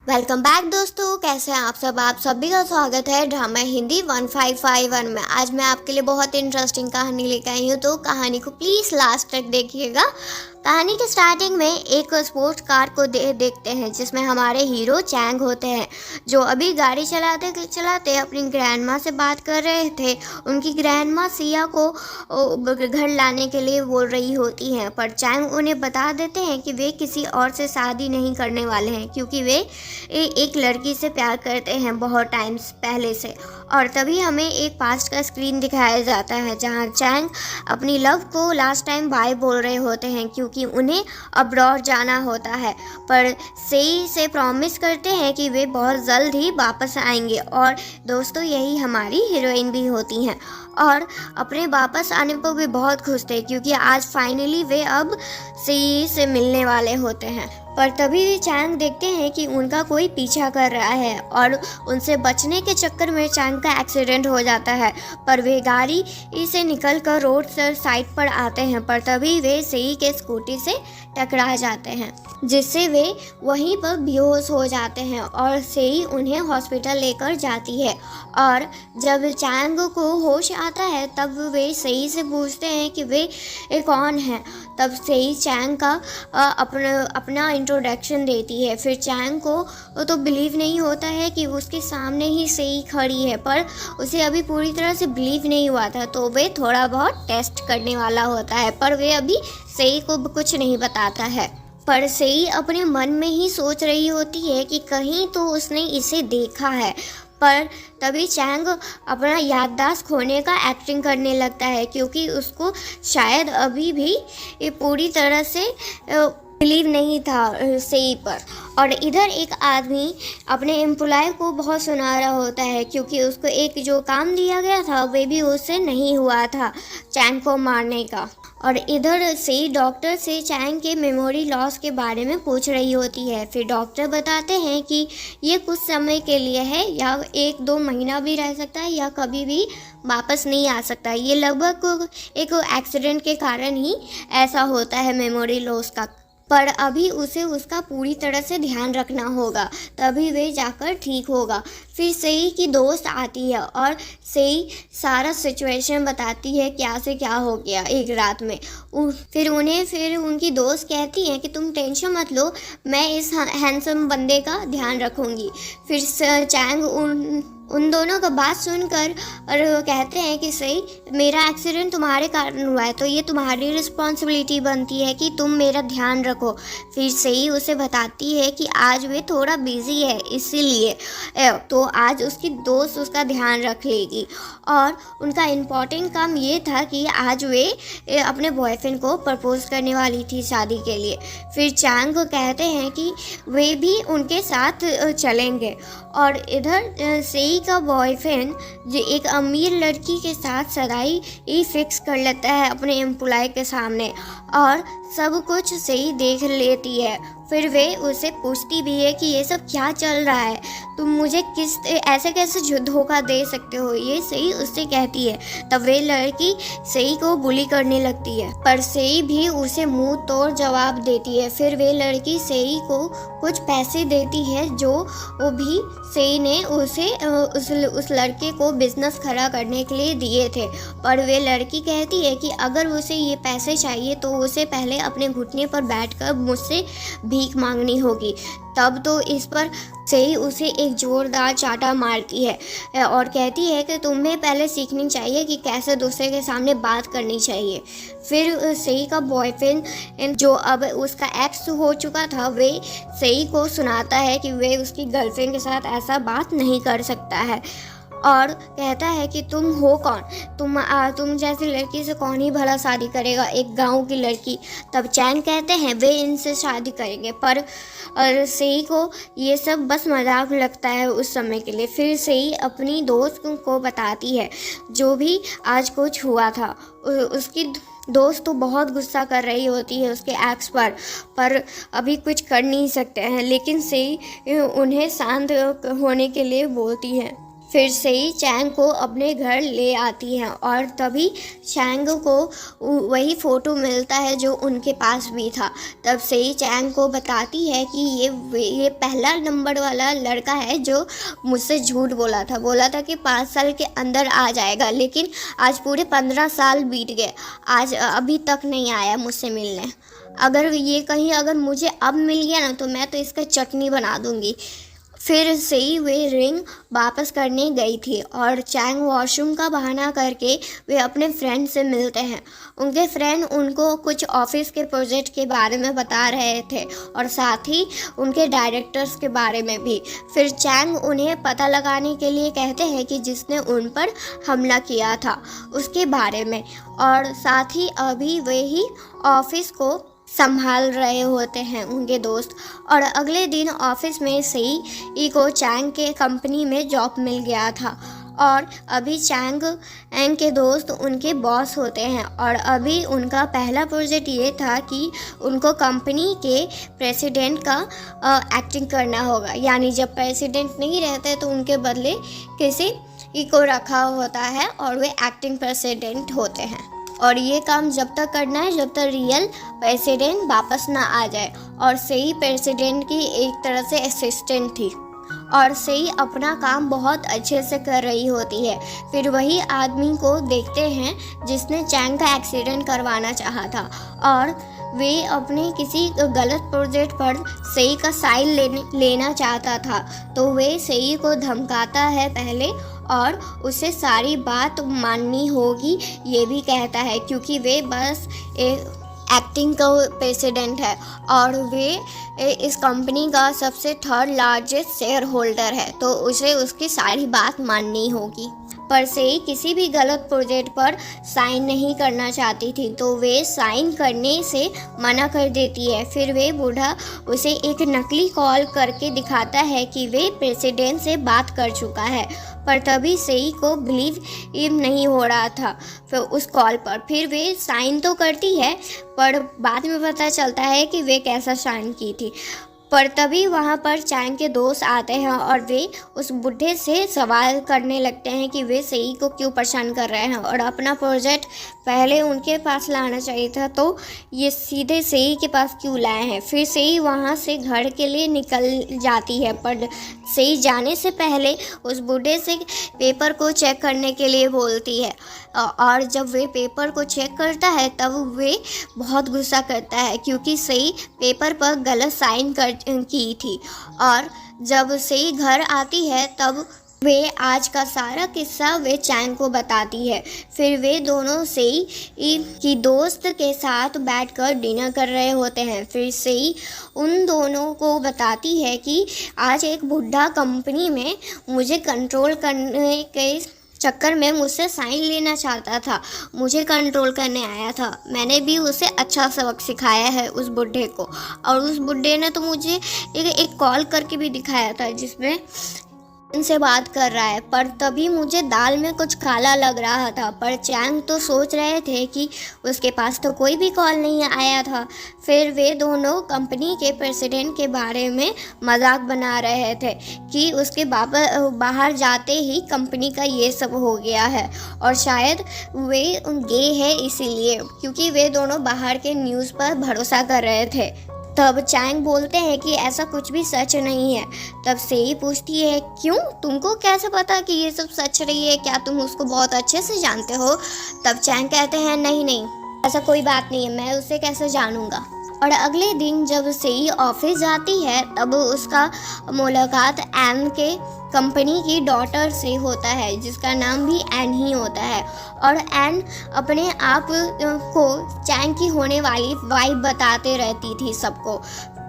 Welcome back दोस्तों, कैसे हैं आप सभी का स्वागत है ड्रामा हिंदी 1551 में। आज मैं आपके लिए बहुत इंटरेस्टिंग कहानी लेकर आई हूँ, तो कहानी को प्लीज़ लास्ट तक देखिएगा। कहानी के स्टार्टिंग में एक स्पोर्ट्स कार को देखते हैं जिसमें हमारे हीरो चैंग होते हैं, जो अभी गाड़ी चलाते चलाते अपनी ग्रैंड माँ से बात कर रहे थे। उनकी ग्रैंड माँ सिया को घर लाने के लिए बोल रही होती हैं, पर चैंग उन्हें बता देते हैं कि वे किसी और से शादी नहीं करने वाले हैं, क्योंकि वे एक लड़की से प्यार करते हैं बहुत टाइम पहले से। और तभी हमें एक पास्ट का स्क्रीन दिखाया जाता है जहां चैंग अपनी लव को लास्ट टाइम बाय बोल रहे होते हैं, क्योंकि उन्हें अब्रॉड जाना होता है। पर सेई से प्रॉमिस करते हैं कि वे बहुत जल्द ही वापस आएंगे। और दोस्तों, यही हमारी हीरोइन भी होती हैं और अपने वापस आने पर भी बहुत खुश थे, क्योंकि आज फाइनली वे अब सेई से मिलने वाले होते हैं। पर तभी वे चैंग देखते हैं कि उनका कोई पीछा कर रहा है और उनसे बचने के चक्कर में चैंग का एक्सीडेंट हो जाता है। पर वे गाड़ी से निकलकर रोड साइड पर आते हैं, पर तभी वे सेई के स्कूटी से टकरा जाते हैं, जिससे वे वहीं पर बेहोश हो जाते हैं और सेई उन्हें हॉस्पिटल लेकर जाती है। और जब चैंग को होश आता है तब वे सेई से पूछते हैं कि वे कौन हैं। तब सेई चैंग का अपना इंट्रोडक्शन देती है। फिर चैंग को तो बिलीव नहीं होता है कि उसके सामने ही सेई खड़ी है, पर उसे अभी पूरी तरह से बिलीव नहीं हुआ था, तो वे थोड़ा बहुत टेस्ट करने वाला होता है। पर वे अभी सेई को कुछ नहीं बताता है। पर सेई अपने मन में ही सोच रही होती है कि कहीं तो उसने इसे देखा है। पर तभी चैंग अपना याददाश्त खोने का एक्टिंग करने लगता है, क्योंकि उसको शायद अभी भी पूरी तरह से बिलीव नहीं था सेई पर। और इधर एक आदमी अपने एम्प्लॉय को बहुत सुना रहा होता है, क्योंकि उसको एक जो काम दिया गया था वे भी उससे नहीं हुआ था चैंग को मारने का। और इधर से डॉक्टर से चैंग के मेमोरी लॉस के बारे में पूछ रही होती है। फिर डॉक्टर बताते हैं कि ये कुछ समय के लिए है, या 1-2 महीना भी रह सकता है, या कभी भी वापस नहीं आ सकता। ये लगभग एक एक्सीडेंट के कारण ही ऐसा होता है मेमोरी लॉस का। पर अभी उसे उसका पूरी तरह से ध्यान रखना होगा, तभी वे जाकर ठीक होगा। फिर सेई की दोस्त आती है और सेई सारा सिचुएशन बताती है क्या से क्या हो गया एक रात में। फिर उनकी दोस्त कहती है कि तुम टेंशन मत लो, मैं इस हैंडसम बंदे का ध्यान रखूँगी। फिर चैंग उन दोनों का बात सुनकर और वो कहते हैं कि सही, मेरा एक्सीडेंट तुम्हारे कारण हुआ है, तो ये तुम्हारी रिस्पॉन्सिबिलिटी बनती है कि तुम मेरा ध्यान रखो। फिर सही उसे बताती है कि आज वे थोड़ा बिजी है, इसीलिए तो आज उसकी दोस्त उसका ध्यान रख लेगी। और उनका इम्पोर्टेंट काम ये था कि आज वे अपने बॉयफ्रेंड को प्रपोज करने वाली थी शादी के लिए। फिर चैंग को कहते हैं कि वे भी उनके साथ चलेंगे। और इधर सेई का बॉयफ्रेंड जो एक अमीर लड़की के साथ सगाई फिक्स कर लेता है अपने एम्प्लॉय के सामने, और सब कुछ सेई देख लेती है। फिर वे उसे पूछती भी है कि ये सब क्या चल रहा है, तुम मुझे ऐसे कैसे धोखा दे सकते हो, ये सेई उससे कहती है। तब वे लड़की सेई को बुली करने लगती है, पर सेई भी उसे मुंह तोड़ जवाब देती है। फिर वे लड़की सेई को कुछ पैसे देती है, जो वो भी सेई ने उसे उस लड़के को बिजनेस खड़ा करने के लिए दिए थे। पर वे लड़की कहती है कि अगर उसे ये पैसे चाहिए तो उसे पहले अपने घुटने पर बैठकर मुझसे भीख मांगनी होगी। तब तो इस पर सेई उसे एक जोरदार चाटा मारती है और कहती है कि तुम्हें पहले सीखनी चाहिए कि कैसे दूसरे के सामने बात करनी चाहिए। फिर सेई का बॉयफ्रेंड, जो अब उसका एक्स हो चुका था, वे सेई को सुनाता है कि वे उसकी गर्लफ्रेंड के साथ ऐसा बात नहीं कर सकता है, और कहता है कि तुम हो कौन, तुम जैसी लड़की से कौन ही भला शादी करेगा, एक गांव की लड़की। तब चैंग कहते हैं वे इनसे शादी करेंगे, पर सेई को ये सब बस मजाक लगता है उस समय के लिए। फिर सेई अपनी दोस्त को बताती है जो भी आज कुछ हुआ था। उसकी दोस्त तो बहुत गुस्सा कर रही होती है उसके एक्स पर अभी कुछ कर नहीं सकते हैं, लेकिन सेई उन्हें शांत होने के लिए बोलती है। फिर से ही चैंग को अपने घर ले आती हैं और तभी चैंग को वही फ़ोटो मिलता है जो उनके पास भी था। तब से ही चैंग को बताती है कि ये पहला नंबर वाला लड़का है जो मुझसे झूठ बोला था कि 5 साल के अंदर आ जाएगा, लेकिन आज पूरे 15 साल बीत गए, आज अभी तक नहीं आया मुझसे मिलने। अगर मुझे अब मिल गया ना तो मैं तो इसका चटनी बना दूँगी। फिर से ही वे रिंग वापस करने गई थी और चैंग वॉशरूम का बहाना करके वे अपने फ्रेंड से मिलते हैं। उनके फ्रेंड उनको कुछ ऑफिस के प्रोजेक्ट के बारे में बता रहे थे और साथ ही उनके डायरेक्टर्स के बारे में भी। फिर चैंग उन्हें पता लगाने के लिए कहते हैं कि जिसने उन पर हमला किया था उसके बारे में, और साथ ही अभी वे ही ऑफिस को संभाल रहे होते हैं उनके दोस्त। और अगले दिन ऑफिस में से ही को चैंग के कंपनी में जॉब मिल गया था और अभी चैंग के दोस्त उनके बॉस होते हैं। और अभी उनका पहला प्रोजेक्ट ये था कि उनको कंपनी के प्रेसिडेंट का एक्टिंग करना होगा, यानी जब प्रेसिडेंट नहीं रहते तो उनके बदले किसी को रखा होता है और वे एक्टिंग प्रेसिडेंट होते हैं। और ये काम जब तक करना है जब तक रियल प्रेसिडेंट वापस ना आ जाए। और सही प्रेसिडेंट की एक तरह से असिस्टेंट थी और सही अपना काम बहुत अच्छे से कर रही होती है। फिर वही आदमी को देखते हैं जिसने चैंग का एक्सीडेंट करवाना चाहा था और वे अपने किसी गलत प्रोजेक्ट पर सही का साइन लेना चाहता था। तो वे सही को धमकाता है पहले और उसे सारी बात माननी होगी ये भी कहता है, क्योंकि वे बस एक्टिंग का प्रेसिडेंट है और वे इस कंपनी का सबसे 3rd लार्जेस्ट शेयर होल्डर है, तो उसे उसकी सारी बात माननी होगी। पर से ही किसी भी गलत प्रोजेक्ट पर साइन नहीं करना चाहती थी, तो वे साइन करने से मना कर देती है। फिर वे बूढ़ा उसे एक नकली कॉल करके दिखाता है कि वे प्रेसिडेंट से बात कर चुका है, पर तभी सही को बिलीव नहीं हो रहा था फिर उस कॉल पर। फिर वे साइन तो करती है पर बाद में पता चलता है कि वे कैसा साइन की थी। पर तभी वहाँ पर चैंग के दोस्त आते हैं और वे उस बुढ़े से सवाल करने लगते हैं कि वे सही को क्यों परेशान कर रहे हैं और अपना प्रोजेक्ट पहले उनके पास लाना चाहिए था, तो ये सीधे सही के पास क्यों लाए हैं। फिर सही वहाँ से घर के लिए निकल जाती है, पर सही जाने से पहले उस बूढ़े से पेपर को चेक करने के लिए बोलती है। और जब वे पेपर को चेक करता है तब वे बहुत गुस्सा करता है, क्योंकि सही पेपर पर गलत साइन की थी। और जब सही घर आती है तब वे आज का सारा किस्सा वे चैंग को बताती है। फिर वे दोनों सही की दोस्त के साथ बैठकर डिनर कर रहे होते हैं। फिर सही उन दोनों को बताती है कि आज एक बुढ़ा कंपनी में मुझे कंट्रोल करने के चक्कर में मुझसे साइन लेना चाहता था, मुझे कंट्रोल करने आया था। मैंने भी उसे अच्छा सबक सिखाया है उस बुढ़े को, और उस बुढ़े ने तो मुझे एक कॉल करके भी दिखाया था जिसमें इनसे बात कर रहा है, पर तभी मुझे दाल में कुछ काला लग रहा था। पर चैंग तो सोच रहे थे कि उसके पास तो कोई भी कॉल नहीं आया था। फिर वे दोनों कंपनी के प्रेसिडेंट के बारे में मजाक बना रहे थे कि उसके बाहर जाते ही कंपनी का ये सब हो गया है, और शायद वे गे है इसीलिए, क्योंकि वे दोनों बाहर के न्यूज़ पर भरोसा कर रहे थे। तब चैंग बोलते हैं कि ऐसा कुछ भी सच नहीं है। तब सही पूछती है क्यों, तुमको कैसे पता कि ये सब सच रही है, क्या तुम उसको बहुत अच्छे से जानते हो। तब चैंग कहते हैं नहीं ऐसा कोई बात नहीं है, मैं उसे कैसे जानूंगा। और अगले दिन जब सही ऑफिस जाती है तब उसका मुलाकात एन के कंपनी की डॉटर से होता है, जिसका नाम भी एन ही होता है। और एन अपने आप को चैंग की होने वाली वाइफ बताते रहती थी सबको,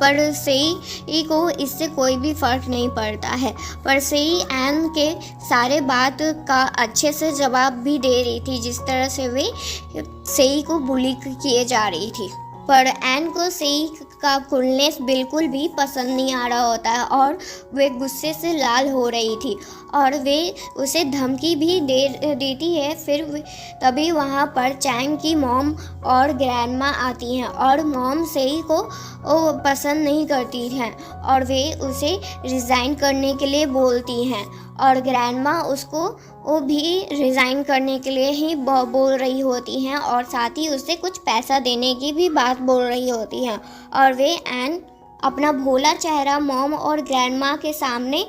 पर सही को इससे कोई भी फ़र्क नहीं पड़ता है। पर सही एन के सारे बात का अच्छे से जवाब भी दे रही थी, जिस तरह से वे सही को बुली किए जा रही थी। पर एन को सही का कूलनेस बिल्कुल भी पसंद नहीं आ रहा होता है और वे गुस्से से लाल हो रही थी और वे उसे धमकी भी देती है। फिर तभी वहाँ पर चैंग की मॉम और ग्रैंडमा आती हैं और मॉम सही को पसंद नहीं करती हैं और वे उसे रिज़ाइन करने के लिए बोलती हैं। और ग्रैंडमा उसको वो भी रिज़ाइन करने के लिए ही बोल रही होती हैं और साथ ही उसे कुछ पैसा देने की भी बात बोल रही होती हैं। और वे एन अपना भोला चेहरा मॉम और ग्रैंडमा के सामने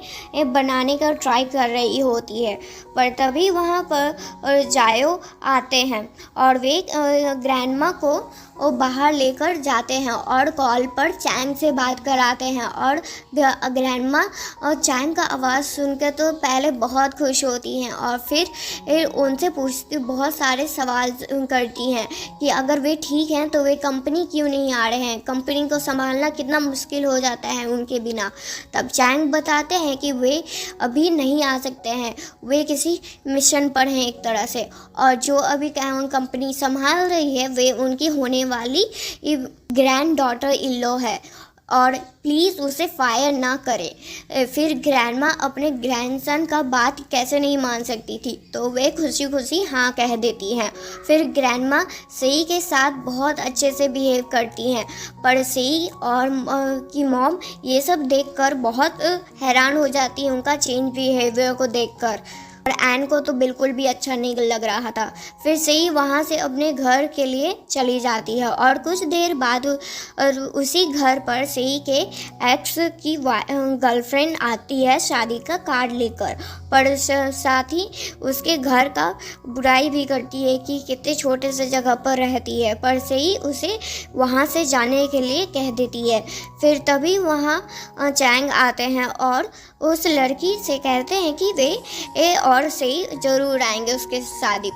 बनाने का ट्राई कर रही होती है, पर तभी वहाँ पर जायो आते हैं और वे ग्रैंडमा को बाहर लेकर जाते हैं और कॉल पर चैंग से बात कराते हैं। और ग्रैंडमा चैंग का आवाज़ सुनकर तो पहले बहुत खुश होती हैं और फिर उनसे पूछती, बहुत सारे सवाल करती हैं कि अगर वे ठीक हैं तो वे कंपनी क्यों नहीं आ रहे हैं, कंपनी को संभालना कितना मुश्किल हो जाता है उनके बिना। तब चैंग बताते हैं कि वे अभी नहीं आ सकते हैं, वे किसी मिशन पर हैं एक तरह से, और जो अभी कंपनी संभाल रही है वे उनकी होने वाली ग्रैंड डॉटर इल्लो है और प्लीज़ उसे फायर ना करे। फिर ग्रैंडमा अपने ग्रैंडसन का बात कैसे नहीं मान सकती थी, तो वे खुशी खुशी हाँ कह देती हैं। फिर ग्रैंडमा सेई के साथ बहुत अच्छे से बिहेव करती हैं, पर सेई और की मॉम ये सब देखकर बहुत हैरान हो जाती है उनका चेंज बिहेवियर को देखकर, और एन को तो बिल्कुल भी अच्छा नहीं लग रहा था। फिर सेई वहाँ से अपने घर के लिए चली जाती है और कुछ देर बाद उसी घर पर सेई के एक्स की गर्लफ्रेंड आती है शादी का कार्ड लेकर, पर साथ ही उसके घर का बुराई भी करती है कि कितने छोटे से जगह पर रहती है, पर सेई उसे वहाँ से जाने के लिए कह देती है। फिर तभी वहाँ चैंग आते हैं और उस लड़की से कहते हैं कि वे और सेई ज़रूर आएंगे उसके शादी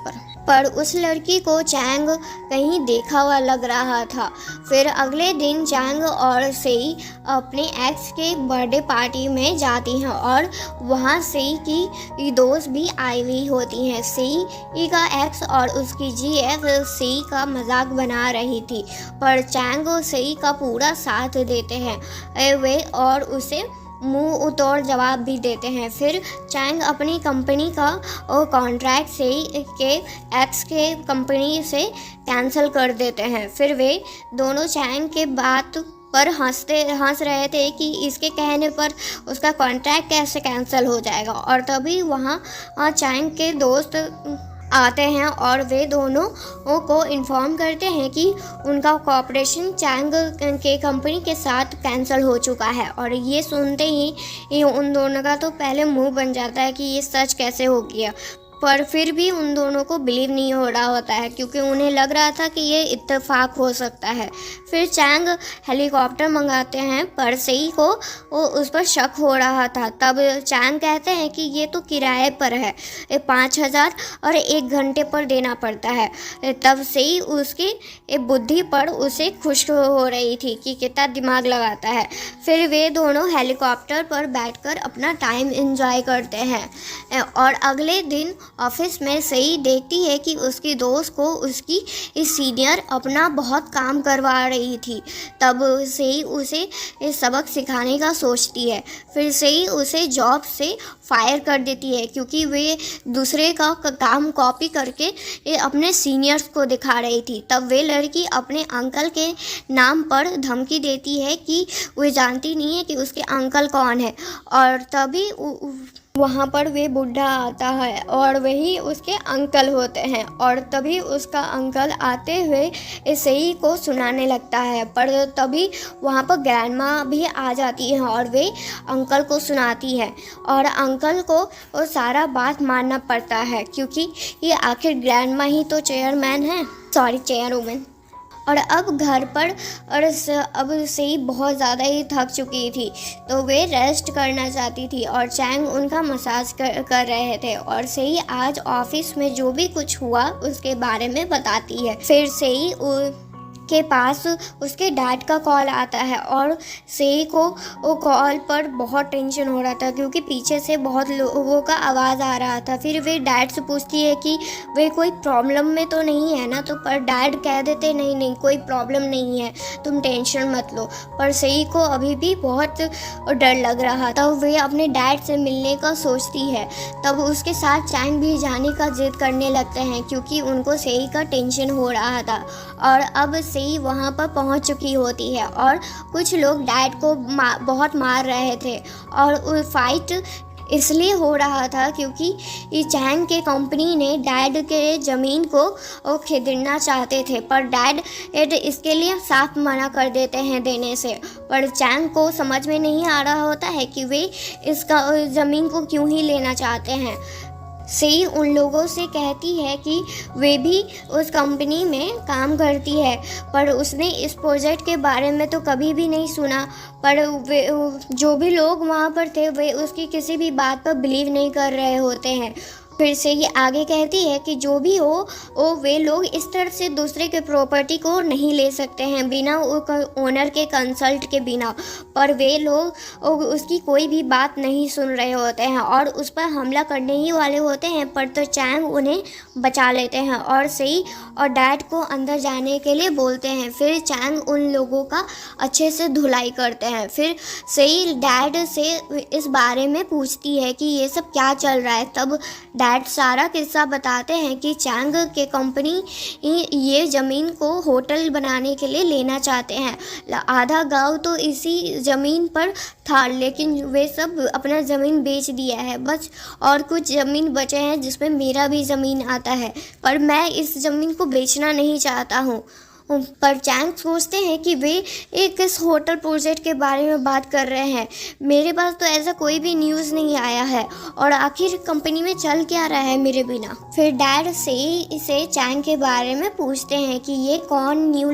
पर उस लड़की को चैंग कहीं देखा हुआ लग रहा था। फिर अगले दिन चैंग और सेई अपने एक्स के बर्थडे पार्टी में जाती हैं और वहाँ सेई की दोस्त भी आई हुई होती हैं। सेई का एक्स और उसकी जीएफ सेई का मजाक बना रही थी, पर चैंग और सेई का पूरा साथ देते हैं वे और उसे मुंह तोड़ जवाब भी देते हैं। फिर चैंग अपनी कंपनी का कॉन्ट्रैक्ट सेई के एक्स के कंपनी से कैंसिल कर देते हैं। फिर वे दोनों चैंग के बात पर हंस रहे थे कि इसके कहने पर उसका कॉन्ट्रैक्ट कैसे कैंसिल हो जाएगा, और तभी वहाँ चैंग के दोस्त आते हैं और वे दोनों को इन्फॉर्म करते हैं कि उनका कॉपरेशन चैंग के कंपनी के साथ कैंसिल हो चुका है। और ये सुनते ही उन दोनों का तो पहले मुंह बन जाता है कि ये सच कैसे हो गया, पर फिर भी उन दोनों को बिलीव नहीं हो रहा होता है क्योंकि उन्हें लग रहा था कि ये इत्तेफाक हो सकता है। फिर चैंग हेलीकॉप्टर मंगाते हैं, पर सेई को उस पर शक हो रहा था। तब चैंग कहते हैं कि ये तो किराए पर है, 5,000 और 1 घंटे पर देना पड़ता है। तब सेई उसकी बुद्धि पर उसे खुश हो रही थी कि कितना दिमाग लगाता है। फिर वे दोनों हेलीकॉप्टर पर बैठकर अपना टाइम एंजॉय करते हैं और अगले दिन ऑफिस में सेई देखती है कि उसकी दोस्त को उसकी सीनियर अपना बहुत काम करवा रही थी। तब सेई उसे सबक सिखाने का सोचती है। फिर सेई उसे जॉब से फायर कर देती है क्योंकि वे दूसरे का काम कॉपी करके अपने सीनियर्स को दिखा रही थी। तब वे लड़की अपने अंकल के नाम पर धमकी देती है कि वे जानती नहीं है कि उसके अंकल कौन है, और तभी वहाँ पर वे बुढ़ा आता है और वही उसके अंकल होते हैं, और तभी उसका अंकल आते हुए सेई को सुनाने लगता है। पर तभी वहाँ पर ग्रैंडमा भी आ जाती है और वे अंकल को सुनाती है, और अंकल को वो सारा बात मानना पड़ता है क्योंकि ये आखिर ग्रैंडमा ही तो चेयरवुमन। और अब घर पर अब सेई बहुत ज़्यादा ही थक चुकी थी, तो वे रेस्ट करना चाहती थी और चैंग उनका मसाज कर रहे थे। और सेई आज ऑफिस में जो भी कुछ हुआ उसके बारे में बताती है। फिर सेई के पास उसके डैड का कॉल आता है और सेई को वो कॉल पर बहुत टेंशन हो रहा था क्योंकि पीछे से बहुत लोगों का आवाज़ आ रहा था। फिर वे डैड से पूछती है कि वे कोई प्रॉब्लम में तो नहीं है ना, तो पर डैड कह देते नहीं कोई प्रॉब्लम नहीं है, तुम टेंशन मत लो। पर सेई को अभी भी बहुत डर लग रहा था, वे अपने डैड से मिलने का सोचती है। तब उसके साथ चैंग भी जाने का जिद करने लगते हैं क्योंकि उनको सेई का टेंशन हो रहा था। और अब सेई वहाँ पर पहुँच चुकी होती है और कुछ लोग डैड को बहुत मार रहे थे और फाइट इसलिए हो रहा था क्योंकि ये चैंग के कंपनी ने डैड के ज़मीन को खरीदना चाहते थे, पर डैड इसके लिए साफ मना कर देते हैं देने से। पर चैंग को समझ में नहीं आ रहा होता है कि वे इसका ज़मीन को क्यों ही लेना चाहते हैं। सही उन लोगों से कहती है कि वे भी उस कंपनी में काम करती है, पर उसने इस प्रोजेक्ट के बारे में तो कभी भी नहीं सुना। पर वे जो भी लोग वहाँ पर थे वे उसकी किसी भी बात पर बिलीव नहीं कर रहे होते हैं। फिर से ये आगे कहती है कि जो भी हो वे लोग इस तरह से दूसरे के प्रॉपर्टी को नहीं ले सकते हैं बिना ओनर के कंसल्ट के बिना। पर वे लोग उसकी कोई भी बात नहीं सुन रहे होते हैं और उस पर हमला करने ही वाले होते हैं, पर तो चैंग उन्हें बचा लेते हैं और सही और डैड को अंदर जाने के लिए बोलते हैं। फिर चैंग उन लोगों का अच्छे से धुलाई करते हैं। फिर सही डैड से इस बारे में पूछती है कि ये सब क्या चल रहा है। तब डैड सारा किस्सा बताते हैं कि चैंग के कंपनी ये ज़मीन को होटल बनाने के लिए लेना चाहते हैं। आधा गांव तो इसी ज़मीन पर था, लेकिन वे सब अपना ज़मीन बेच दिया है। बस और कुछ ज़मीन बचे हैं जिसमें मेरा भी ज़मीन आता है, पर मैं इस ज़मीन को बेचना नहीं चाहता हूँ। पर चैंग सोचते हैं कि वे एक इस होटल प्रोजेक्ट के बारे में बात कर रहे हैं। मेरे पास तो ऐसा कोई भी न्यूज़ नहीं आया है और आखिर कंपनी में चल क्या रहा है मेरे बिना। फिर डैड से इसे चैंग के बारे में पूछते हैं कि ये कौन न्यू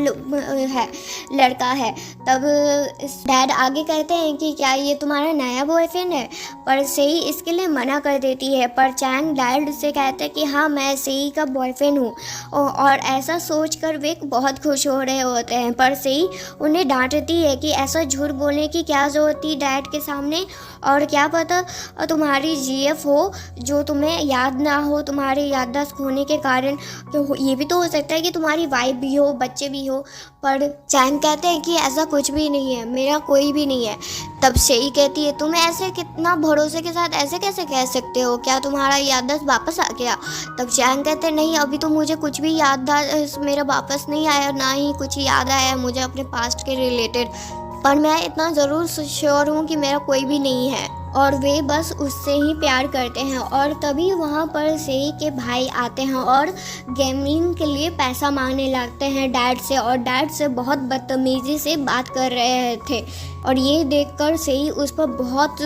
है लड़का है। तब डैड आगे कहते हैं कि क्या ये तुम्हारा नया बॉयफ्रेंड है, पर सही इसके लिए मना कर देती है। पर चैंग डैड से कहते हैं कि हाँ मैं सही का बॉयफ्रेंड हूँ और ऐसा सोचकर वे बहुत खुश हो रहे होते हैं। पर सही उन्हें डांटती है कि ऐसा झूठ बोलने की क्या ज़रूरत थी डैड के सामने, और क्या पता तुम्हारी जीएफ हो जो तुम्हें याद ना हो तुम्हारे याददाश्त खोने के कारण। तो ये भी तो हो सकता है कि तुम्हारी वाइफ भी हो, बच्चे भी हो। पर चैंग कहते हैं कि ऐसा कुछ भी नहीं है, मेरा कोई भी नहीं है। तब सही कहती है तुम ऐसे कितना भरोसे के साथ ऐसे कैसे कह सकते हो, क्या तुम्हारा याददाश्त वापस आ गया। तब चैंग कहते हैं नहीं, अभी तो मुझे कुछ भी याददाश्त मेरा वापस नहीं आया, ना ही कुछ याद आया मुझे अपने पास्ट के रिलेटेड। पर मैं इतना ज़रूर श्योर हूँ कि मेरा कोई भी नहीं है। और वे बस उससे ही प्यार करते हैं। और तभी वहाँ पर सही के भाई आते हैं और गेमिंग के लिए पैसा मांगने लगते हैं डैड से, और डैड से बहुत बदतमीज़ी से बात कर रहे थे। और ये देखकर सही उस पर बहुत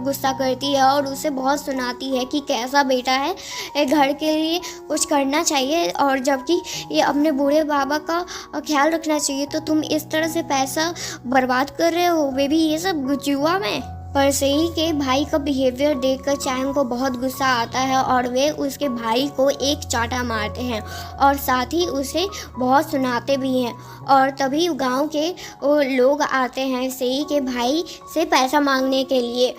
गुस्सा करती है और उसे बहुत सुनाती है कि कैसा बेटा है, घर के लिए कुछ करना चाहिए और जबकि ये अपने बूढ़े बाबा का ख्याल रखना चाहिए, तो तुम इस तरह से पैसा बर्बाद कर रहे हो, वे भी ये सब जुआ में। पर सही के भाई का बिहेवियर देखकर चैंग को बहुत गुस्सा आता है और वे उसके भाई को एक चाटा मारते हैं और साथ ही उसे बहुत सुनाते भी हैं। और तभी गांव के लोग आते हैं सही के भाई से पैसा मांगने के लिए,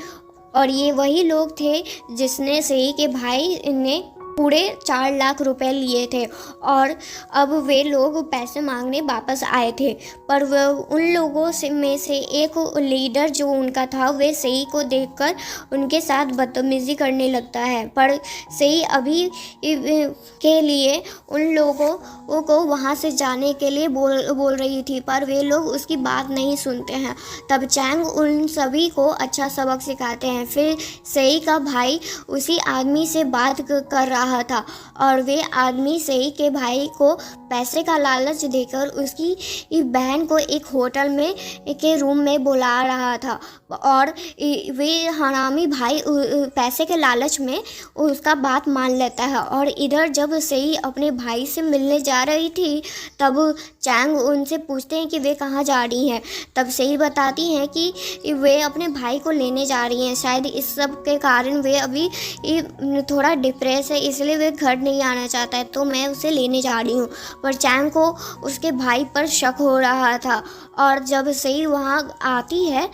और ये वही लोग थे जिसने सही के भाई ने पूरे 4 लाख रुपए लिए थे और अब वे लोग पैसे मांगने वापस आए थे। पर वह उन लोगों में से एक लीडर जो उनका था वे सही को देखकर उनके साथ बदतमीज़ी करने लगता है। पर सही अभी के लिए उन लोगों को वहाँ से जाने के लिए बोल रही थी, पर वे लोग उसकी बात नहीं सुनते हैं। तब चैंग उन सभी को अच्छा सबक सिखाते हैं। फिर सही का भाई उसी आदमी से बात कर रहा था और वे आदमी सही के भाई को पैसे का लालच देकर उसकी बहन को एक होटल में के रूम में बुला रहा था, और वे हरामी भाई पैसे के लालच में उसका बात मान लेता है। और इधर जब सही अपने भाई से मिलने जा रही थी तब चैंग उनसे पूछते हैं कि वे कहाँ जा रही हैं। तब सही बताती हैं कि वे अपने भाई को लेने जा रही हैं, शायद इस सब के कारण वे अभी थोड़ा डिप्रेस है, इसलिए वे घर नहीं आना चाहता है, तो मैं उसे लेने जा रही हूँ। पर चैंग को उसके भाई पर शक हो रहा था और जब सही वहाँ आती है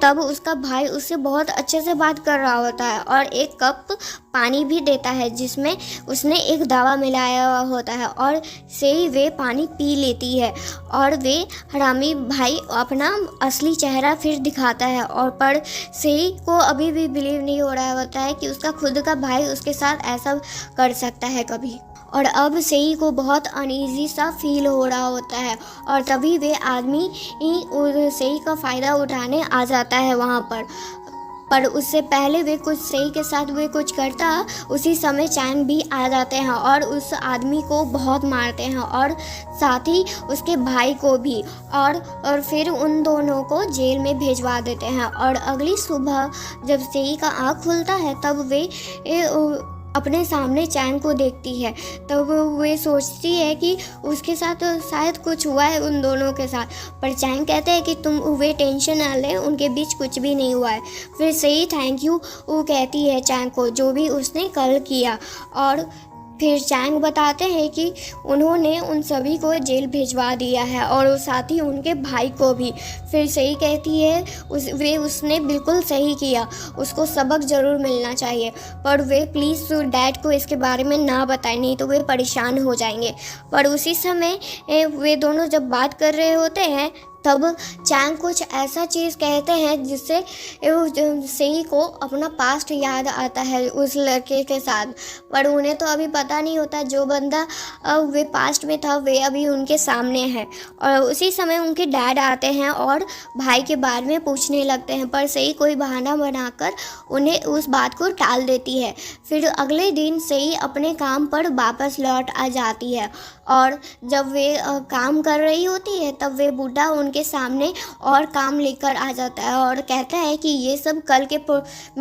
तब उसका भाई उससे बहुत अच्छे से बात कर रहा होता है और एक कप पानी भी देता है जिसमें उसने एक दवा मिलाया हुआ होता है, और सही वे पानी पी लेती है और वे हरामी भाई अपना असली चेहरा फिर दिखाता है। और पर सही को अभी भी बिलीव नहीं हो रहा होता है कि उसका खुद का भाई उसके साथ ऐसा कर सकता है कभी, और अब सही को बहुत अनईजी सा फील हो रहा होता है। और तभी वे आदमी सही का फ़ायदा उठाने आ जाता है वहाँ पर। पर उससे पहले वे कुछ सही के साथ वे कुछ करता, उसी समय चैंग भी आ जाते हैं और उस आदमी को बहुत मारते हैं और साथ ही उसके भाई को भी, और फिर उन दोनों को जेल में भेजवा देते हैं। और अगली सुबह जब सेई का आँख खुलता है तब वे अपने सामने चैंग को देखती है। तब वे सोचती है कि उसके साथ शायद कुछ हुआ है उन दोनों के साथ, पर चैंग कहते हैं कि तुम वे टेंशन ना लें, उनके बीच कुछ भी नहीं हुआ है। फिर सही थैंक यू वो कहती है चैंग को जो भी उसने कल किया, और फिर चैंग बताते हैं कि उन्होंने उन सभी को जेल भिजवा दिया है और साथ ही उनके भाई को भी। फिर सही कहती है उसने बिल्कुल सही किया, उसको सबक ज़रूर मिलना चाहिए, पर वे प्लीज़ डैड को इसके बारे में ना बताएं, नहीं तो वे परेशान हो जाएंगे। पर उसी समय वे दोनों जब बात कर रहे होते हैं तब चैंग कुछ ऐसा चीज़ कहते हैं जिससे सेई को अपना पास्ट याद आता है उस लड़के के साथ, पर उन्हें तो अभी पता नहीं होता जो बंदा वे पास्ट में था वे अभी उनके सामने है। और उसी समय उनके डैड आते हैं और भाई के बारे में पूछने लगते हैं, पर सेई कोई बहाना बनाकर उन्हें उस बात को टाल देती है। फिर अगले दिन सेई अपने काम पर वापस लौट आ जाती है और जब वे काम कर रही होती है तब वे बूढ़ा उनके सामने और काम लेकर आ जाता है और कहता है कि ये सब कल के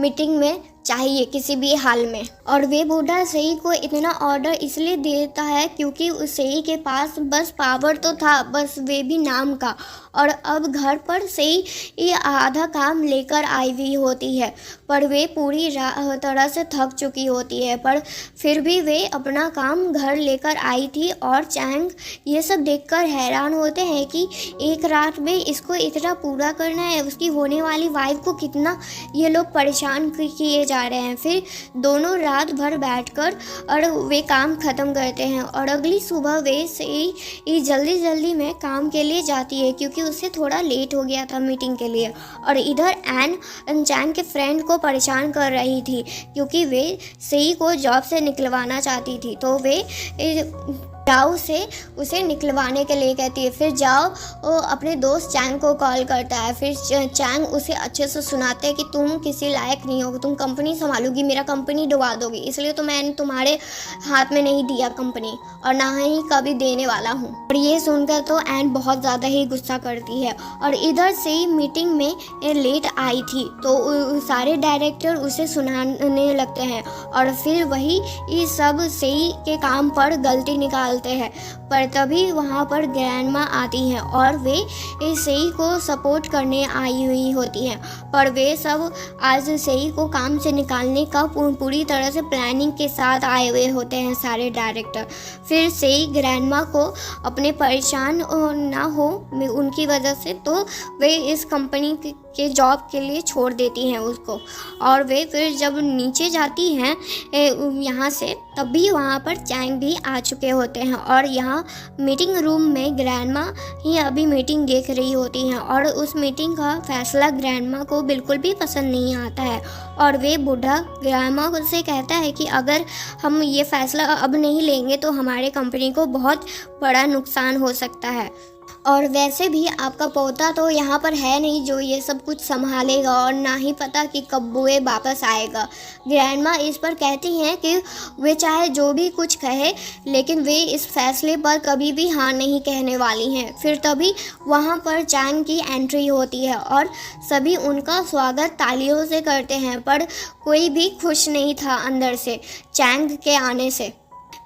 मीटिंग में चाहिए किसी भी हाल में। और वे बूढ़ा सेई को इतना ऑर्डर इसलिए देता है क्योंकि उस सेई के पास बस पावर तो था, बस वे भी नाम का, और अब घर पर सेई ये आधा काम लेकर आई हुई होती है, पर वे पूरी तरह से थक चुकी होती है, पर फिर भी वे अपना काम घर लेकर आई थी। और चैंग ये सब देखकर हैरान होते हैं कि एक रात में इसको इतना पूरा करना है, उसकी होने वाली वाइफ को कितना ये लोग परेशान किए जा रहे हैं। फिर दोनों रात भर बैठकर और वे काम ख़त्म करते हैं और अगली सुबह वे से जल्दी जल्दी में काम के लिए जाती है क्योंकि उससे थोड़ा लेट हो गया था मीटिंग के लिए। और इधर एन चैंग के फ्रेंड को परेशान कर रही थी क्योंकि वे सेई को जॉब से निकलवाना चाहती थी, तो वे जाओ से उसे निकलवाने के लिए कहती है। फिर जाओ वो अपने दोस्त चैंग को कॉल करता है। फिर चैंग उसे अच्छे से सुनाते हैं कि तुम किसी लायक नहीं हो, तुम कंपनी संभालोगी, मेरा कंपनी डुबा दोगी, इसलिए तो मैंने तुम्हारे हाथ में नहीं दिया कंपनी और ना ही कभी देने वाला हूँ। और ये सुनकर तो एन बहुत ज़्यादा ही गुस्सा करती है। और इधर से ही मीटिंग में लेट आई थी तो सारे डायरेक्टर उसे सुनाने लगते हैं और फिर वही ये सब सेई के काम पर गलती निकालते हैं। पर तभी वहाँ पर ग्रैंडमा आती हैं और वे सेई को सपोर्ट करने आई हुई होती हैं, पर वे सब आज सेई को काम से निकालने का पूरी तरह से प्लानिंग के साथ आए हुए होते हैं सारे डायरेक्टर। फिर सेई ग्रैंडमा को अपने परेशान ना हो उनकी वजह से, तो वे इस कंपनी के जॉब के लिए छोड़ देती हैं उसको। और वे फिर जब नीचे जाती हैं यहाँ से, तब भी वहाँ पर चैंग भी आ चुके होते हैं और यहाँ मीटिंग रूम में ग्रैंडमा ही अभी मीटिंग देख रही होती हैं और उस मीटिंग का फैसला ग्रैंडमा को बिल्कुल भी पसंद नहीं आता है। और वे बूढ़ा ग्रैंडमा से कहता है कि अगर हम ये फैसला अब नहीं लेंगे तो हमारे कंपनी को बहुत बड़ा नुकसान हो सकता है, और वैसे भी आपका पोता तो यहाँ पर है नहीं जो ये सब कुछ संभालेगा, और ना ही पता कि कब वो वापस आएगा। ग्रैंडमा इस पर कहती हैं कि वे चाहे जो भी कुछ कहे लेकिन वे इस फैसले पर कभी भी हाँ नहीं कहने वाली हैं। फिर तभी वहाँ पर चैंग की एंट्री होती है और सभी उनका स्वागत तालियों से करते हैं, पर कोई भी खुश नहीं था अंदर से चैंग के आने से।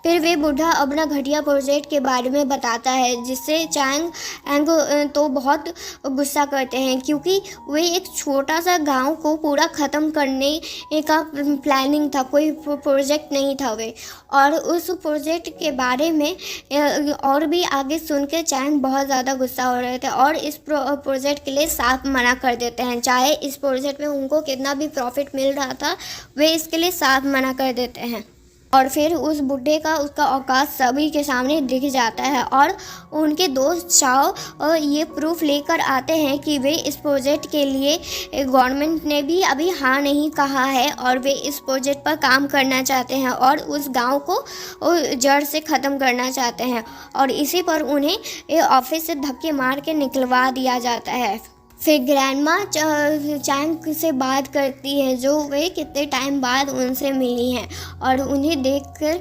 फिर वे बूढ़ा अपना घटिया प्रोजेक्ट के बारे में बताता है जिससे चैंग तो बहुत गुस्सा करते हैं क्योंकि वे एक छोटा सा गांव को पूरा ख़त्म करने का प्लानिंग था, कोई प्रोजेक्ट नहीं था वे। और उस प्रोजेक्ट के बारे में और भी आगे सुन के चैंग बहुत ज़्यादा गुस्सा हो रहे थे और इस प्रोजेक्ट के लिए साफ मना कर देते हैं। चाहे इस प्रोजेक्ट में उनको कितना भी प्रॉफिट मिल रहा था, वे इसके लिए साफ मना कर देते हैं। और फिर उस बुढ़े का उसका औकात सभी के सामने दिख जाता है और उनके दोस्त चाओ ये प्रूफ लेकर आते हैं कि वे इस प्रोजेक्ट के लिए गवर्नमेंट ने भी अभी हाँ नहीं कहा है और वे इस प्रोजेक्ट पर काम करना चाहते हैं और उस गांव को जड़ से ख़त्म करना चाहते हैं। और इसी पर उन्हें ऑफिस से धक्के मार के निकलवा दिया जाता है। फिर ग्रैंडमा चैंग से बात करती है, जो वे कितने टाइम बाद उनसे मिली हैं और उन्हें देखकर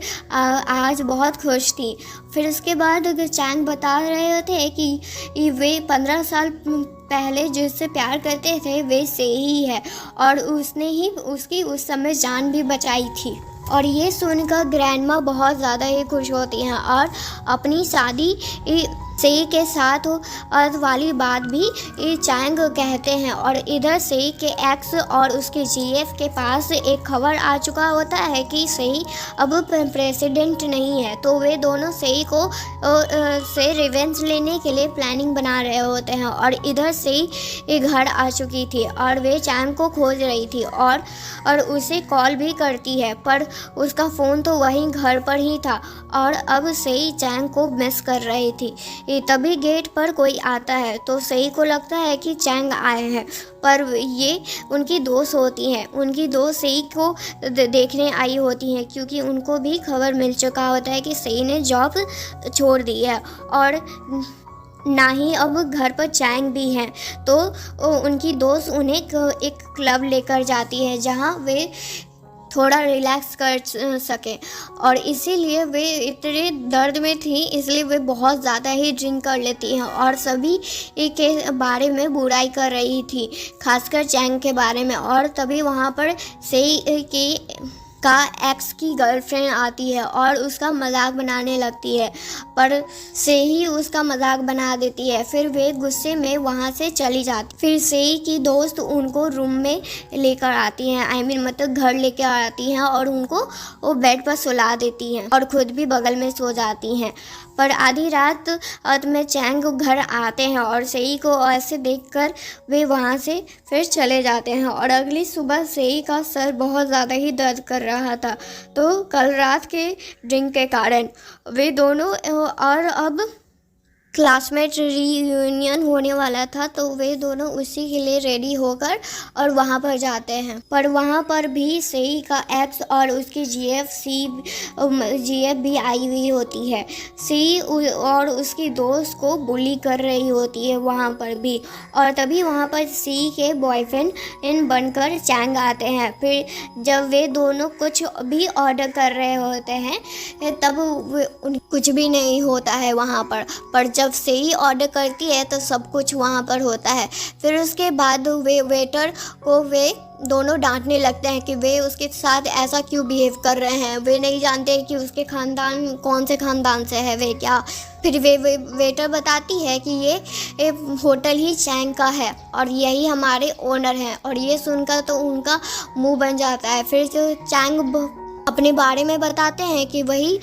आज बहुत खुश थी। फिर उसके बाद चैंग बता रहे थे कि वे 15 साल पहले जिससे प्यार करते थे वे से ही है और उसने ही उसकी उस समय जान भी बचाई थी। और ये सुनकर ग्रैंडमा बहुत ज़्यादा ही खुश होती हैं और अपनी शादी सेई के साथ वाली बात भी चैंग कहते हैं। और इधर सेई के एक्स और उसके जीएफ के पास एक खबर आ चुका होता है कि सेई अब प्रेसिडेंट नहीं है, तो वे दोनों सेई को से रिवेंज लेने के लिए प्लानिंग बना रहे होते हैं। और इधर सेई घर आ चुकी थी और वे चैंग को खोज रही थी और उसे कॉल भी करती है, पर उसका फ़ोन तो वहीं घर पर ही था और अब सेई चैंग को मिस कर रही थी। तभी गेट पर कोई आता है तो सेई को लगता है कि चैंग आए हैं, पर ये उनकी दोस्त होती हैं। उनकी दोस्त सेई को देखने आई होती हैं क्योंकि उनको भी खबर मिल चुका होता है कि सेई ने जॉब छोड़ दी है और ना ही अब घर पर चैंग भी हैं। तो उनकी दोस्त उन्हें एक क्लब लेकर जाती है जहाँ वे थोड़ा रिलैक्स कर सकें और इसीलिए वे इतने दर्द में थी, इसलिए वे बहुत ज़्यादा ही ड्रिंक कर लेती हैं और सभी के बारे में बुराई कर रही थी, खासकर चैंग के बारे में। और तभी वहाँ पर सेई के एक्स की गर्लफ्रेंड आती है और उसका मजाक बनाने लगती है, पर सेई उसका मजाक बना देती है। फिर वे गुस्से में वहाँ से चली जाती। फिर सेई की दोस्त उनको रूम में लेकर आती हैं, मतलब घर लेकर आती हैं और उनको वो बेड पर सुला देती हैं और खुद भी बगल में सो जाती हैं। पर आधी रात में चैंग घर आते हैं और सेई को ऐसे देखकर वे वहाँ से फिर चले जाते हैं। और अगली सुबह सेई का सर बहुत ज़्यादा ही दर्द कर रहा था, तो कल रात के ड्रिंक के कारण वे दोनों और अब क्लासमेट रीयूनियन होने वाला था, तो वे दोनों उसी के लिए रेडी होकर और वहाँ पर जाते हैं। पर वहाँ पर भी सेई का एक्स और उसकी जीएफ भी आई हुई होती है। सेई और उसकी दोस्त को बुली कर रही होती है वहाँ पर भी। और तभी वहाँ पर सेई के बॉयफ्रेंड बनकर चैंग आते हैं। फिर जब वे दोनों कुछ भी ऑर्डर कर रहे होते हैं तब कुछ भी नहीं होता है वहाँ पर जब सेई ऑर्डर करती है तो सब कुछ वहाँ पर होता है। फिर उसके बाद वे वेटर को वे दोनों डांटने लगते हैं कि वे उसके साथ ऐसा क्यों बिहेव कर रहे हैं। वे नहीं जानते कि उसके ख़ानदान कौन से ख़ानदान से है वे क्या। फिर वे वेटर बताती है कि ये होटल ही चैंग का है और यही हमारे ओनर हैं। और ये सुनकर तो उनका मुंह बन जाता है। फिर चैंग अपने बारे में बताते हैं कि वही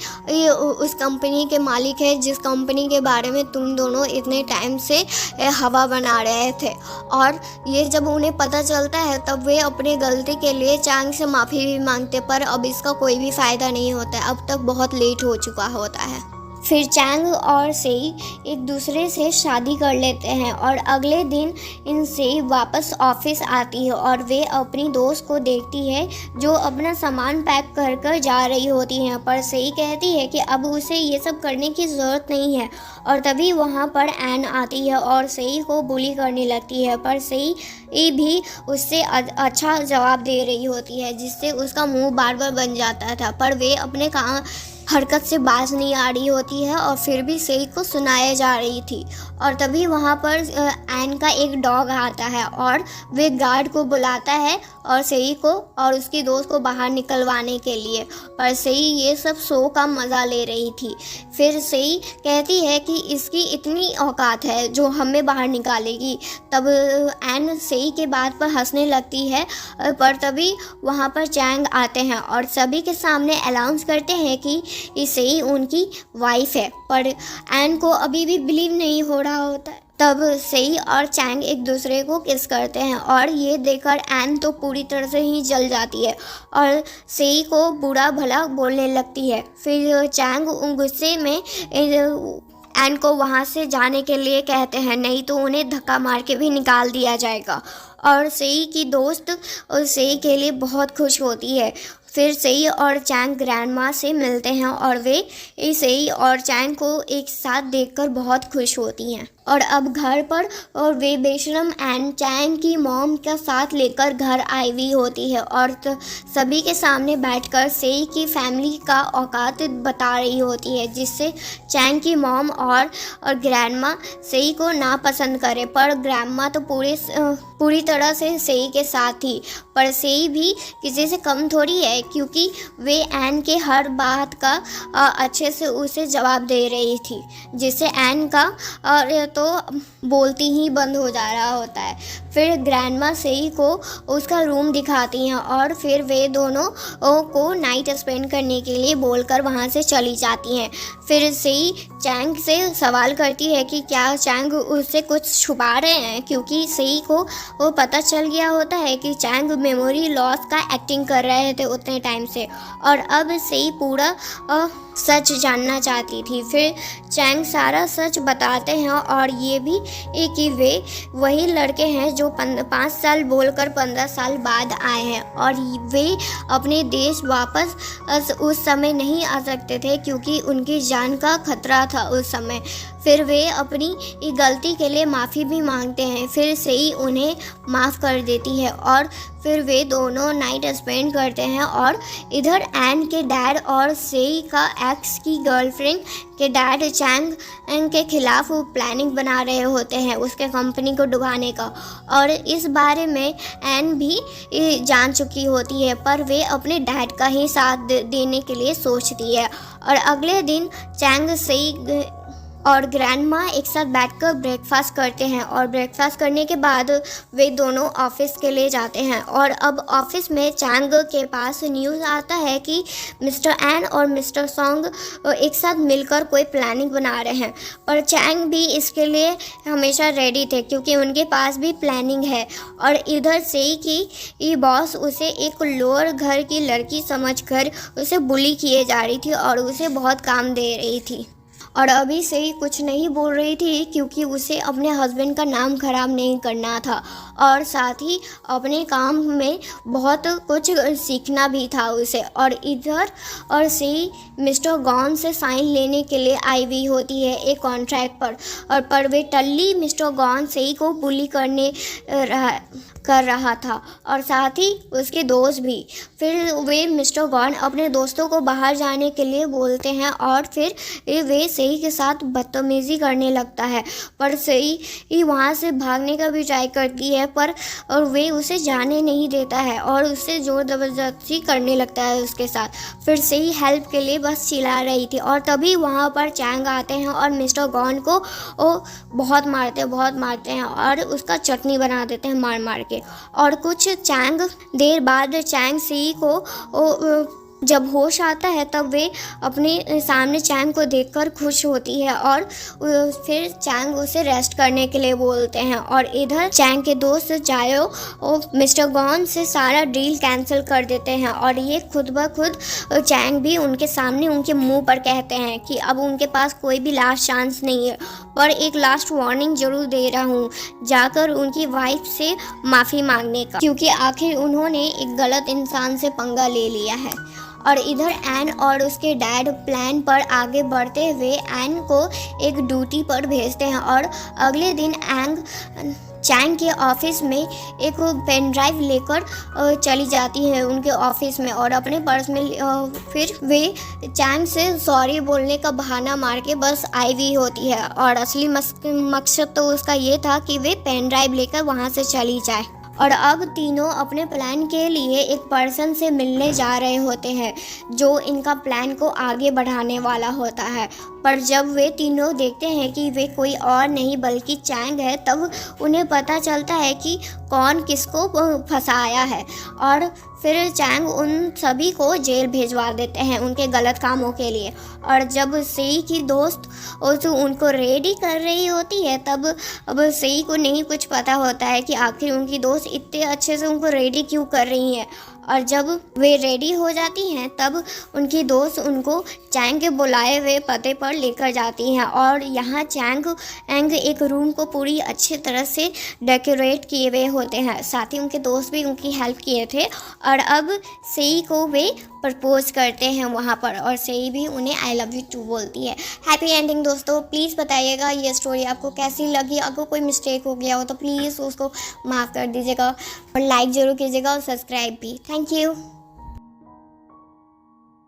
उस कंपनी के मालिक है जिस कंपनी के बारे में तुम दोनों इतने टाइम से हवा बना रहे थे। और ये जब उन्हें पता चलता है तब वे अपने गलती के लिए चैंग से माफ़ी भी मांगते, पर अब इसका कोई भी फ़ायदा नहीं होता है, अब तक बहुत लेट हो चुका होता है। फिर चैंग और सेई एक दूसरे से शादी कर लेते हैं और अगले दिन सेई वापस ऑफिस आती है और वे अपनी दोस्त को देखती है जो अपना सामान पैक कर कर जा रही होती हैं। पर सेई कहती है कि अब उसे ये सब करने की ज़रूरत नहीं है। और तभी वहाँ पर एन आती है और सेई को बुली करने लगती है, पर सेई भी उससे अच्छा जवाब दे रही होती है जिससे उसका मुंह बार बार बन जाता था। पर वे अपने काम हरकत से बाज नहीं आ रही होती है और फिर भी सेई को सुनाया जा रही थी। और तभी वहाँ पर एन का एक डॉग आता है और वे गार्ड को बुलाता है और सेई को और उसकी दोस्त को बाहर निकलवाने के लिए। पर सेई ये सब शो का मज़ा ले रही थी। फिर सेई कहती है कि इसकी इतनी औकात है जो हमें बाहर निकालेगी। तब एन सेई के बात पर हंसने लगती है, पर तभी वहाँ पर चैंग आते हैं और सभी के सामने अनाउंस करते हैं कि सेई उनकी वाइफ है। पर एन को अभी भी बिलीव नहीं हो रहा होता है। तब सेई और चैंग एक दूसरे को किस करते हैं और ये देखकर एन तो पूरी तरह से ही जल जाती है और सेई को बुरा भला बोलने लगती है। फिर चैंग गुस्से में एन को वहाँ से जाने के लिए कहते हैं, नहीं तो उन्हें धक्का मार के भी निकाल दिया जाएगा। और सेई की दोस्त सेई के लिए बहुत खुश होती है। फिर सेई और चैंग ग्रैंडमा से मिलते हैं और वे सेई और चैंग को एक साथ देखकर बहुत खुश होती हैं। और अब घर पर और वे बेशरम एंड चैंग की मॉम का साथ लेकर घर आई हुई होती है और सभी के सामने बैठकर सेई की फैमिली का औकात बता रही होती है, जिससे चैंग की मॉम और ग्रैंडमा सेई को नापसंद करे। पर ग्रैंडमा तो पूरी तरह से सेई के साथ थी, पर सेई भी किसी से कम थोड़ी है, क्योंकि वे एन के हर बात का अच्छे से उसे जवाब दे रही थी, जिससे एन का तो बोलती ही बंद हो जा रहा होता है। फिर ग्रैंडमा सेई को उसका रूम दिखाती हैं और फिर वे दोनों को नाइट स्पेंड करने के लिए बोलकर वहाँ से चली जाती हैं। फिर सेई चैंग से सवाल करती है कि क्या चैंग उससे कुछ छुपा रहे हैं, क्योंकि सेई को वो पता चल गया होता है कि चैंग मेमोरी लॉस का एक्टिंग कर रहे थे उतने टाइम से, और अब सेई पूरा सच जानना चाहती थी। फिर चैंग सारा सच बताते हैं और ये भी कि वे वही लड़के हैं जो 5 साल बोलकर 15 साल बाद आए हैं, और वे अपने देश वापस उस समय नहीं आ सकते थे क्योंकि उनकी जान का खतरा था उस समय। फिर वे अपनी गलती के लिए माफ़ी भी मांगते हैं। फिर सेई उन्हें माफ़ कर देती है और फिर वे दोनों नाइट स्पेंड करते हैं। और इधर एन के डैड और सेई का एक्स की गर्लफ्रेंड के डैड चैंग के खिलाफ वो प्लानिंग बना रहे होते हैं उसके कंपनी को डुबाने का, और इस बारे में एन भी जान चुकी होती है, पर वे अपने डैड का ही साथ देने के लिए सोचती है। और अगले दिन चैंग सेई और ग्रैंडमा एक साथ बैठकर ब्रेकफास्ट करते हैं, और ब्रेकफास्ट करने के बाद वे दोनों ऑफिस के लिए जाते हैं। और अब ऑफिस में चैंग के पास न्यूज़ आता है कि मिस्टर एन और मिस्टर सॉन्ग एक साथ मिलकर कोई प्लानिंग बना रहे हैं, पर चैंग भी इसके लिए हमेशा रेडी थे क्योंकि उनके पास भी प्लानिंग है। और इधर सेई की बॉस उसे एक लोअर घर की लड़की समझकर उसे बुली किए जा रही थी और उसे बहुत काम दे रही थी, और अभी से ही कुछ नहीं बोल रही थी क्योंकि उसे अपने हस्बैंड का नाम खराब नहीं करना था, और साथ ही अपने काम में बहुत कुछ सीखना भी था उसे। और इधर और से मिस्टर गॉन से साइन लेने के लिए आई हुई होती है एक कॉन्ट्रैक्ट पर, और पर वे टल्ली मिस्टर गॉन से को बुली कर रहा था, और साथ ही उसके दोस्त भी। फिर वे मिस्टर गॉन अपने दोस्तों को बाहर जाने के लिए बोलते हैं और फिर वे सेई के साथ बदतमीज़ी करने लगता है, पर सेई वहाँ से भागने का भी ट्राई करती है, पर और वे उसे जाने नहीं देता है और उससे ज़ोर ज़बरदस्ती करने लगता है उसके साथ। फिर सेई हेल्प के लिए बस चिल्ला रही थी, और तभी वहाँ पर चैंग आते हैं और मिस्टर गॉन को बहुत मारते हैं और उसका चटनी बना देते हैं मार मार के। और कुछ देर बाद चैंग सेई को जब होश आता है तब वे अपने सामने चैंग को देखकर खुश होती है, और फिर चैंग उसे रेस्ट करने के लिए बोलते हैं। और इधर चैंग के दोस्त जायो मिस्टर गॉन से सारा डील कैंसिल कर देते हैं, और ये खुद ब खुद चैंग भी उनके सामने उनके मुंह पर कहते हैं कि अब उनके पास कोई भी लास्ट चांस नहीं है, पर एक लास्ट वार्निंग ज़रूर दे रहा हूँ, जाकर उनकी वाइफ से माफ़ी मांगने का, क्योंकि आखिर उन्होंने एक गलत इंसान से पंगा ले लिया है। और इधर एन और उसके डैड प्लान पर आगे बढ़ते हुए एन को एक ड्यूटी पर भेजते हैं, और अगले दिन चैंग के ऑफिस में एक पेन ड्राइव लेकर चली जाती है उनके ऑफिस में, और अपने पर्स में फिर वे चैंग से सॉरी बोलने का बहाना मार के बस आई हुई होती है, और असली मकसद तो उसका ये था कि वे पेन ड्राइव लेकर वहाँ से चली जाए। और अब तीनों अपने प्लान के लिए एक पर्सन से मिलने जा रहे होते हैं जो इनका प्लान को आगे बढ़ाने वाला होता है, पर जब वे तीनों देखते हैं कि वे कोई और नहीं बल्कि चैंग है, तब उन्हें पता चलता है कि कौन किसको फंसाया है, और फिर चैंग उन सभी को जेल भेजवा देते हैं उनके गलत कामों के लिए। और जब सेई की दोस्त उनको रेडी कर रही होती है, तब अब सेई को नहीं कुछ पता होता है कि आखिर उनकी दोस्त इतने अच्छे से उनको रेडी क्यों कर रही है, और जब वे रेडी हो जाती हैं तब उनकी दोस्त उनको चैंग के बुलाए हुए पते पर लेकर जाती हैं और यहाँ चैंग एक रूम को पूरी अच्छी तरह से डेकोरेट किए हुए होते हैं। साथ ही उनके दोस्त भी उनकी हेल्प किए थे और अब सेई को वे प्रपोज करते हैं वहाँ पर और सेई भी उन्हें आई लव यू टू बोलती है। हैप्पी एंडिंग दोस्तों। प्लीज़ बताइएगा ये स्टोरी आपको कैसी लगी। अगर कोई मिस्टेक हो गया हो तो प्लीज़ उसको माफ़ कर दीजिएगा और लाइक ज़रूर कीजिएगा और सब्सक्राइब भी। Thank you.